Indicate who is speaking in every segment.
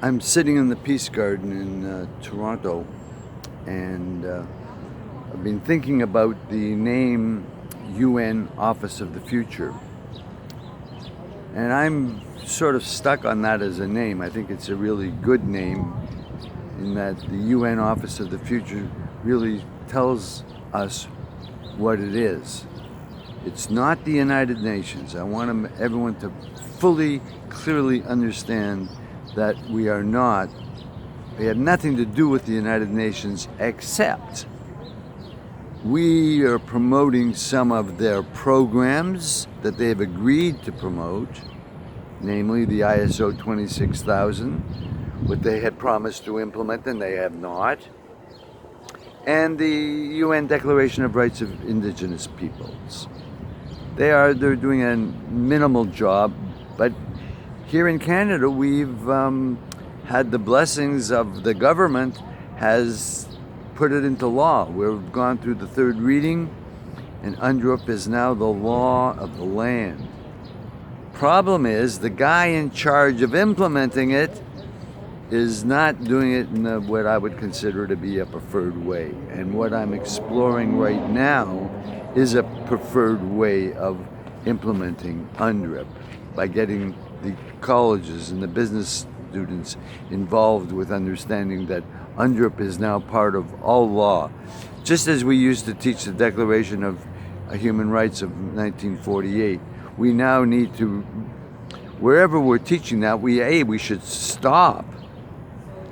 Speaker 1: I'm sitting in the Peace Garden in Toronto, and I've been thinking about the name UN Office of the Future. And I'm sort of stuck on that as a name. I think it's a really good name in that the UN Office of the Future really tells us what it is. It's not the United Nations. I want everyone to fully, clearly understand that we have nothing to do with the United Nations, except we are promoting some of their programs that they've agreed to promote, namely the ISO 26000, what they had promised to implement and they have not, and the UN Declaration of Rights of Indigenous Peoples. They're doing a minimal job, but here in Canada we've had the blessings of the government has put it into law. We've gone through the third reading, and UNDRIP is now the law of the land. Problem is, the guy in charge of implementing it is not doing it in what I would consider to be a preferred way. And what I'm exploring right now is a preferred way of implementing UNDRIP by getting the colleges and the business students involved with understanding that UNDRIP is now part of all law. Just as we used to teach the Declaration of Human Rights of 1948, we now need to, wherever we're teaching that, we should stop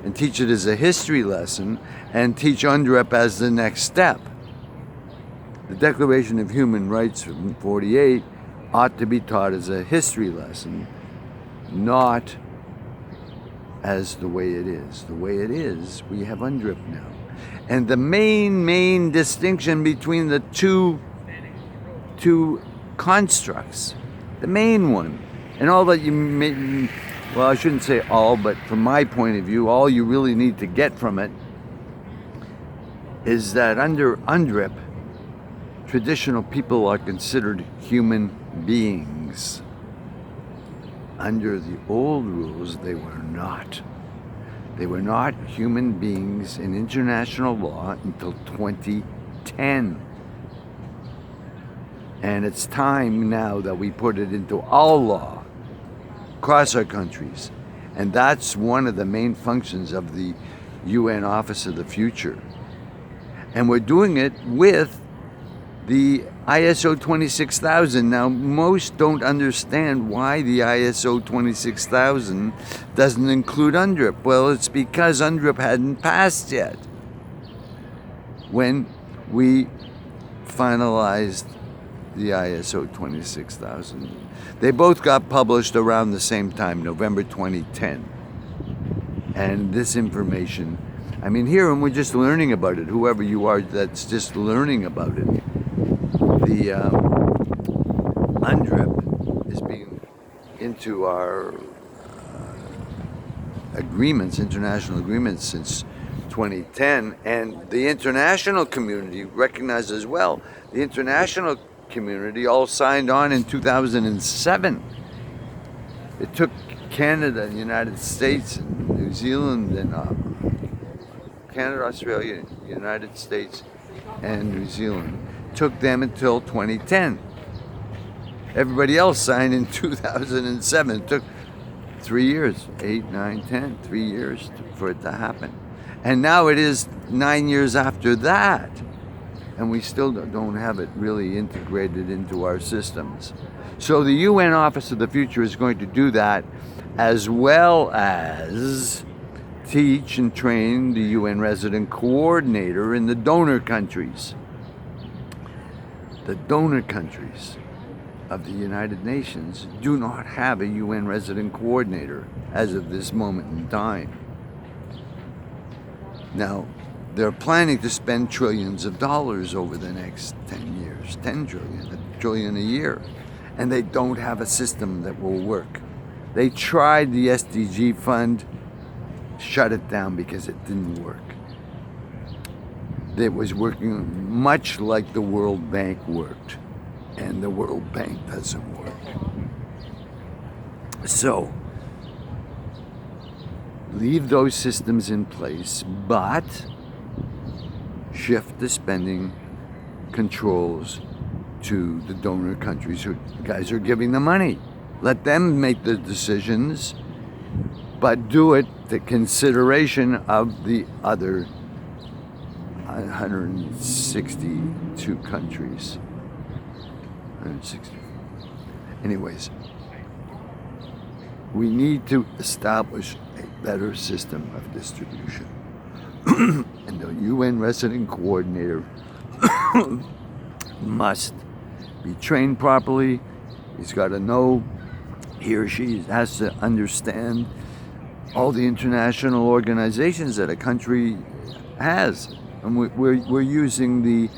Speaker 1: and teach it as a history lesson and teach UNDRIP as the next step. The Declaration of Human Rights from 48 ought to be taught as a history lesson, not as the way it is. The way it is, we have UNDRIP now. And the main distinction between the two constructs, the main one, and all that well, I shouldn't say all, but from my point of view, all you really need to get from it is that under UNDRIP, traditional people are considered human beings. Under the old rules, they were not. They were not human beings in international law until 2010. And it's time now that we put it into all law across our countries. And that's one of the main functions of the UN Office of the Future. And we're doing it with the ISO 26000. Now, most don't understand why the ISO 26000 doesn't include UNDRIP. Well, it's because UNDRIP hadn't passed yet when we finalized the ISO 26000. They both got published around the same time, November 2010. And this information, I mean, here, and we're just learning about it, whoever you are that's just learning about it. The UNDRIP is being into our agreements, international agreements, since 2010, and the international community recognized as well. The international community all signed on in 2007. It took Canada, the United States, and New Zealand, and Canada, Australia, United States, and New Zealand. Took them until 2010. Everybody else signed in 2007. It took 3 years, 8, 9, 10, 3 years for it to happen. And now it is 9 years after that, and we still don't have it really integrated into our systems. So the UN Office of the Future is going to do that, as well as teach and train the UN resident coordinator in the donor countries. The donor countries of the United Nations do not have a UN resident coordinator as of this moment in time. Now, they're planning to spend trillions of dollars over the next 10 years, 10 trillion, a trillion a year, and they don't have a system that will work. They tried the SDG fund, shut it down because it didn't work. It was working much like the World Bank worked, and the World Bank doesn't work. So, leave those systems in place, but shift the spending controls to the donor countries who guys are giving the money. Let them make the decisions, but do it the consideration of the other 162 countries. 160. Anyways, we need to establish a better system of distribution. And the UN resident coordinator must be trained properly. He's got to know, he or she has to understand all the international organizations that a country has. And we're using the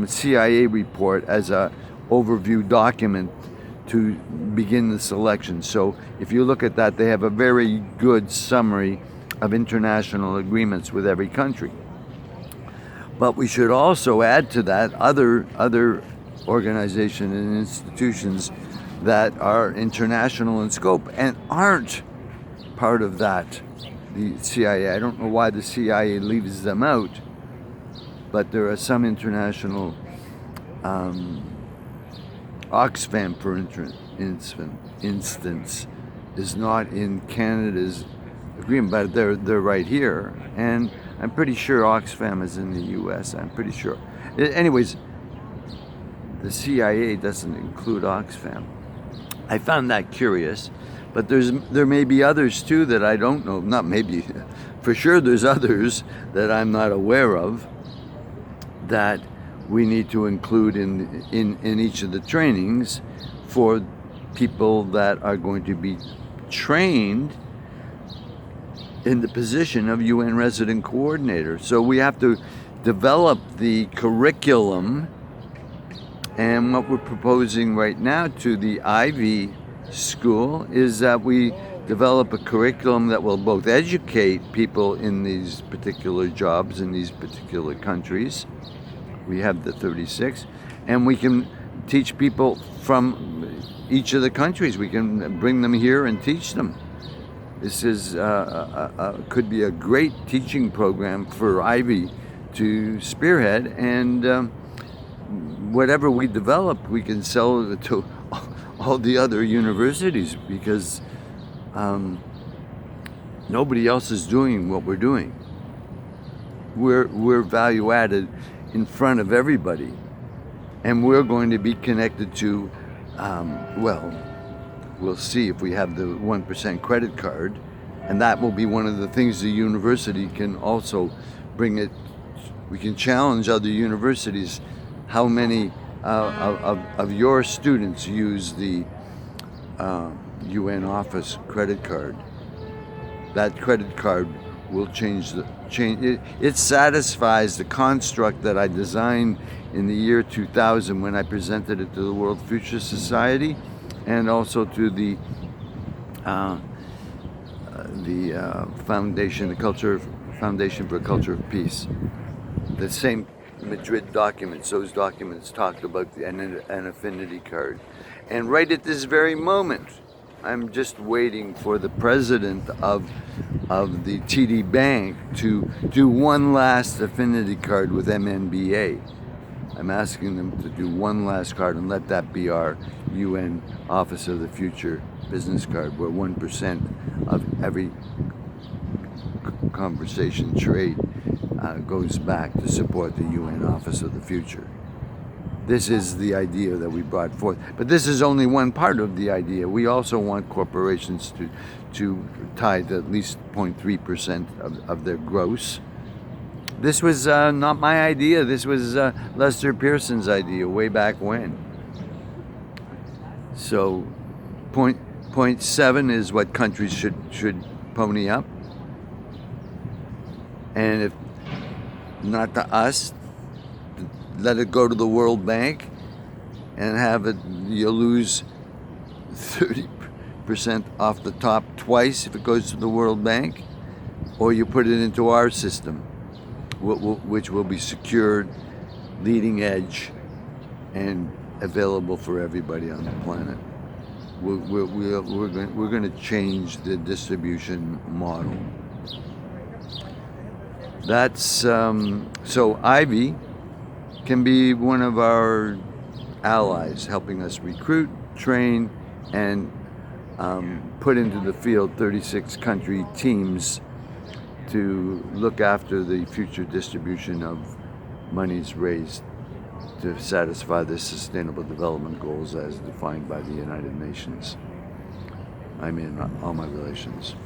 Speaker 1: CIA report as a overview document to begin the selection. So if you look at that, they have a very good summary of international agreements with every country. But we should also add to that other organizations and institutions that are international in scope and aren't part of that. The CIA, I don't know why the CIA leaves them out, but there are some international, Oxfam, for instance, is not in Canada's agreement, but they're right here, and I'm pretty sure Oxfam is in the U.S. I'm pretty sure. Anyways, the CIA doesn't include Oxfam. I found that curious, but there may be others too that I don't know. Not maybe, for sure. There's others that I'm not aware of that we need to include in each of the trainings for people that are going to be trained in the position of UN resident coordinator. So we have to develop the curriculum, and what we're proposing right now to the Ivey school is that we develop a curriculum that will both educate people in these particular jobs in these particular countries. We have the 36, and we can teach people from each of the countries. We can bring them here and teach them. This is could be a great teaching program for Ivey to spearhead, and whatever we develop, we can sell it to all the other universities, because nobody else is doing what we're doing. We're value added in front of everybody, and we're going to be connected to, we'll see if we have the 1% credit card, and that will be one of the things the university can also bring it. We can challenge other universities. How many of your students use the UN office credit card? That credit card will change. It satisfies the construct that I designed in the year 2000 when I presented it to the World Future Society, and also to the Foundation for a Culture of Peace. The same Madrid documents. Those documents talked about an affinity card, and right at this very moment, I'm just waiting for the president of the TD Bank to do one last affinity card with MNBA. I'm asking them to do one last card and let that be our UN Office of the Future business card, where 1% of every conversation trade goes back to support the UN Office of the Future. This is the idea that we brought forth. But this is only one part of the idea. We also want corporations to tithe at least 0.3% of their gross. This was not my idea. This was Lester Pearson's idea way back when. So 0.7 is what countries should pony up. And if not to us, let it go to the World Bank and have it, you'll lose 30% off the top twice if it goes to the World Bank, or you put it into our system, which will be secured, leading edge, and available for everybody on the planet. we're going to change the distribution model. That's so Ivy can be one of our allies, helping us recruit, train, and put into the field 36 country teams to look after the future distribution of monies raised to satisfy the Sustainable Development Goals as defined by the United Nations. I'm in all my relations.